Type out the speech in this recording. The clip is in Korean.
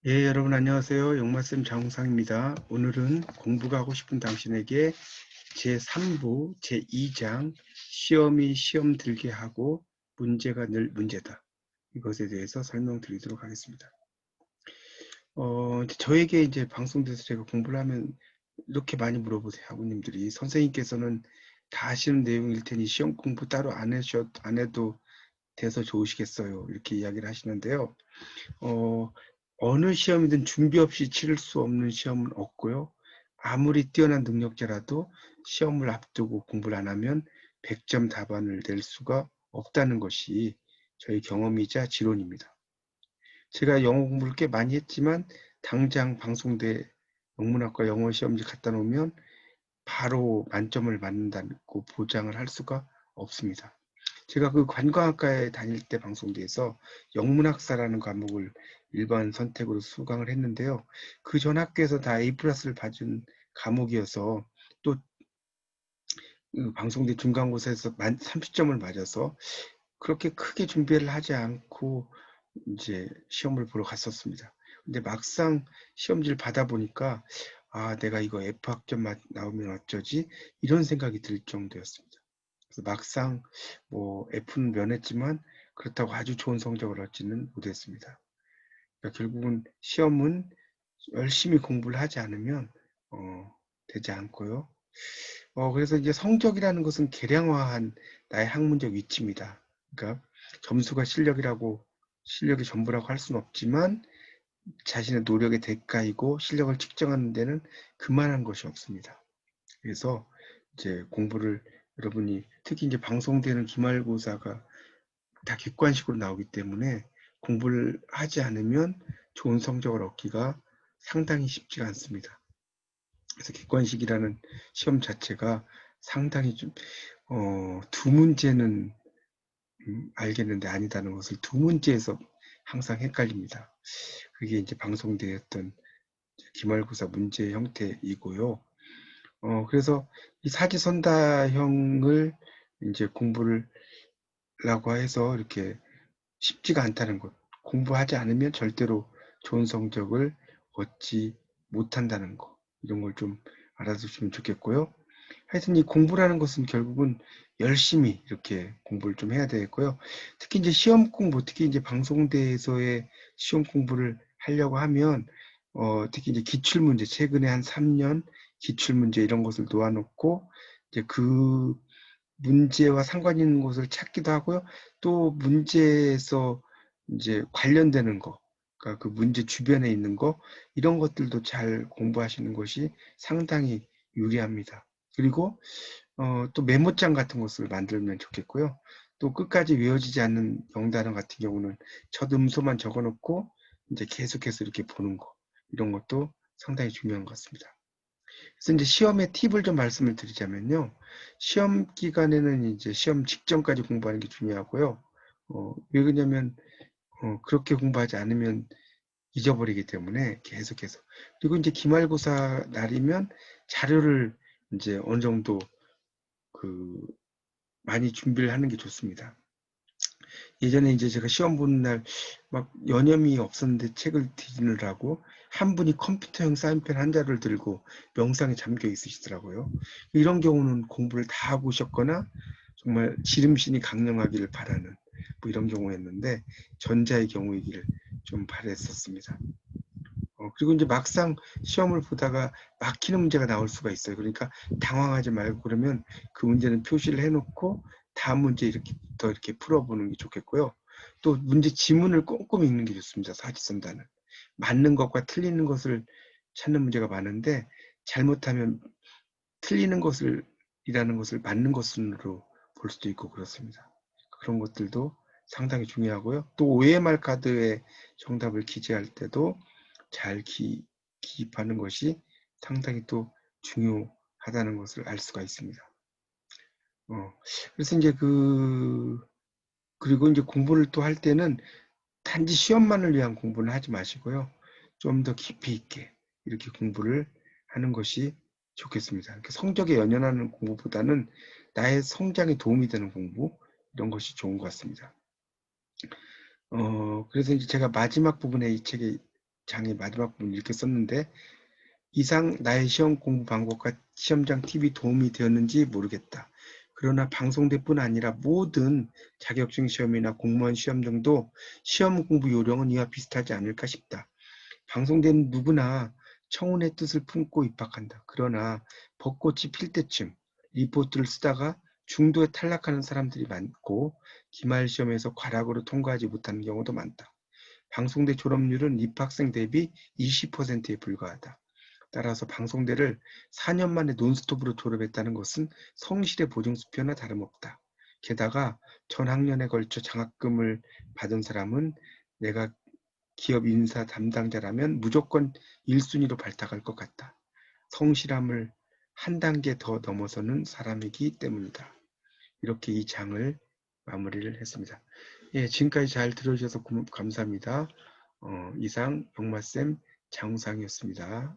예, 여러분 안녕하세요. 영마쌤 장우상입니다. 오늘은 공부가 하고 싶은 당신에게 제3부 제2장 시험이 시험 들게 하고 문제가 늘 문제다. 이것에 대해서 설명드리도록 하겠습니다. 저에게 이제 방송돼서 제가 공부를 하면 이렇게 많이 물어보세요. 학우님들이. 선생님께서는 다 아시는 내용일 테니 시험 공부 따로 안 해도 돼서 좋으시겠어요. 이렇게 이야기를 하시는데요. 어, 어느 시험이든 준비 없이 치를 수 없는 시험은 없고요. 아무리 뛰어난 능력자라도 시험을 앞두고 공부를 안 하면 100점 답안을 낼 수가 없다는 것이 저희 경험이자 지론입니다. 제가 영어 공부를 꽤 많이 했지만 당장 방송대 영문학과 영어 시험지 갖다 놓으면 바로 만점을 맞는다고 보장을 할 수가 없습니다. 제가 그 관광학과에 다닐 때 방송대에서 영문학사라는 과목을 일반 선택으로 수강을 했는데요. 그 전 학교에서 다 A 플러스를 받은 과목이어서 또 방송대 중간고사에서 30점을 맞아서 그렇게 크게 준비를 하지 않고 이제 시험을 보러 갔었습니다. 근데 막상 시험지를 받아보니까 아, 내가 이거 F학점 나오면 어쩌지? 이런 생각이 들 정도였습니다. 그래서 막상 뭐 F는 면했지만 그렇다고 아주 좋은 성적을 얻지는 못했습니다. 그러니까 결국은 시험은 열심히 공부를 하지 않으면 되지 않고요. 그래서 이제 성적이라는 것은 계량화한 나의 학문적 위치입니다. 그러니까 점수가 실력이 전부라고 할 수는 없지만 자신의 노력의 대가이고 실력을 측정하는 데는 그만한 것이 없습니다. 그래서 이제 공부를 여러분이 특히 이제 방송되는 기말고사가 다 객관식으로 나오기 때문에 공부를 하지 않으면 좋은 성적을 얻기가 상당히 쉽지가 않습니다. 그래서 객관식이라는 시험 자체가 상당히 두 문제는 알겠는데 아니다는 것을 두 문제에서 항상 헷갈립니다. 그게 이제 방송되었던 기말고사 문제 형태이고요. 그래서 이 사지선다형을 이제 공부를 라고 해서 이렇게 쉽지가 않다는 것. 공부하지 않으면 절대로 좋은 성적을 얻지 못한다는 것. 이런 걸 좀 알아두시면 좋겠고요. 하여튼 이 공부라는 것은 결국은 열심히 이렇게 공부를 좀 해야 되겠고요. 특히 이제 시험 공부, 특히 이제 방송대에서의 시험 공부를 하려고 하면, 특히 이제 기출문제, 최근에 한 3년 기출문제 이런 것을 놓아놓고, 이제 그 문제와 상관 있는 것을 찾기도 하고요. 또 문제에서 이제 관련되는 거, 그러니까 그 문제 주변에 있는 거, 이런 것들도 잘 공부하시는 것이 상당히 유리합니다. 그리고 또 메모장 같은 것을 만들면 좋겠고요. 또 끝까지 외워지지 않는 영단어 같은 경우는 첫 음소만 적어놓고 이제 계속해서 이렇게 보는 거, 이런 것도 상당히 중요한 것 같습니다. 그래서 이제 시험의 팁을 좀 말씀을 드리자면요. 시험 기간에는 이제 시험 직전까지 공부하는 게 중요하고요. 왜 그러냐면 그렇게 공부하지 않으면 잊어버리기 때문에 계속해서. 그리고 이제 기말고사 날이면 자료를 이제 어느 정도 그 많이 준비를 하는 게 좋습니다. 예전에 이제 제가 시험 보는 날 막 여념이 없었는데 책을 뒤지느라고 한 분이 컴퓨터형 사인펜 한 자를 들고 명상에 잠겨 있으시더라고요. 이런 경우는 공부를 다 하고 오셨거나 정말 지름신이 강령하기를 바라는 뭐 이런 경우였는데 전자의 경우이기를 좀 바랬었습니다. 그리고 이제 막상 시험을 보다가 막히는 문제가 나올 수가 있어요. 그러니까 당황하지 말고 그러면 그 문제는 표시를 해놓고 다음 문제 이렇게 풀어보는 게 좋겠고요. 또 문제 지문을 꼼꼼히 읽는 게 좋습니다. 사지선다는. 맞는 것과 틀리는 것을 찾는 문제가 많은데 잘못하면 틀리는 것을 이라는 것을 맞는 것으로 볼 수도 있고 그렇습니다. 그런 것들도 상당히 중요하고요. 또 OMR 카드에 정답을 기재할 때도 잘 기입하는 것이 상당히 또 중요하다는 것을 알 수가 있습니다. 그래서 이제 그리고 이제 공부를 또 할 때는 단지 시험만을 위한 공부는 하지 마시고요. 좀 더 깊이 있게 이렇게 공부를 하는 것이 좋겠습니다. 이렇게 성적에 연연하는 공부보다는 나의 성장에 도움이 되는 공부, 이런 것이 좋은 것 같습니다. 그래서 이제 제가 마지막 부분에 이 책에 장의 마지막 부분 이렇게 썼는데 이상 나의 시험 공부 방법과 시험장 팁이 도움이 되었는지 모르겠다. 그러나 방송대뿐 아니라 모든 자격증 시험이나 공무원 시험 등도 시험 공부 요령은 이와 비슷하지 않을까 싶다. 방송대는 누구나 청운의 뜻을 품고 입학한다. 그러나 벚꽃이 필 때쯤 리포트를 쓰다가 중도에 탈락하는 사람들이 많고 기말 시험에서 과락으로 통과하지 못하는 경우도 많다. 방송대 졸업률은 입학생 대비 20%에 불과하다. 따라서 방송대를 4년 만에 논스톱으로 졸업했다는 것은 성실의 보증수표나 다름없다. 게다가 전 학년에 걸쳐 장학금을 받은 사람은 내가 기업 인사 담당자라면 무조건 1순위로 발탁할 것 같다. 성실함을 한 단계 더 넘어서는 사람이기 때문이다. 이렇게 이 장을 마무리를 했습니다. 예, 지금까지 잘 들어주셔서 감사합니다. 이상 용마쌤 장우상이었습니다.